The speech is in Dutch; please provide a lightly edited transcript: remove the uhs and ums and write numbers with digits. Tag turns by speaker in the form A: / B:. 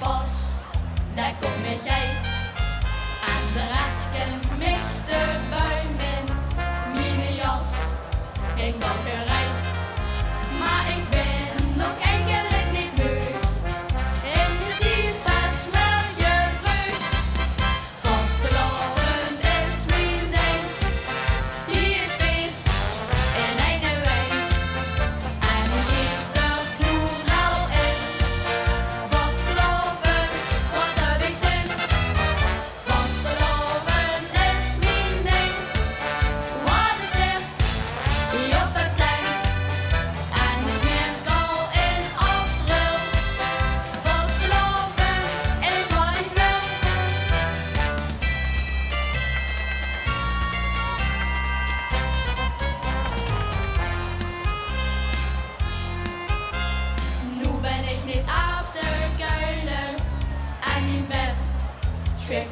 A: pas, daar kom ik uit. En de rest kent mich de buim in. Mijn jas ging wel gereid, maar ik ben nog eigenlijk niet moe. In de diepe smeur je vreugd. Vastelavond is mijn ding. Hier is feest in een week. En ik schiet er ploeral in. Vastelavond, wat heb ik zin. Vastelavond is mijn ding. Wat is er hier op het plein. En ik merk al in april. Vastelavond is wat ik wil. Nu ben ik niet af te kuilen en in bed. Schrik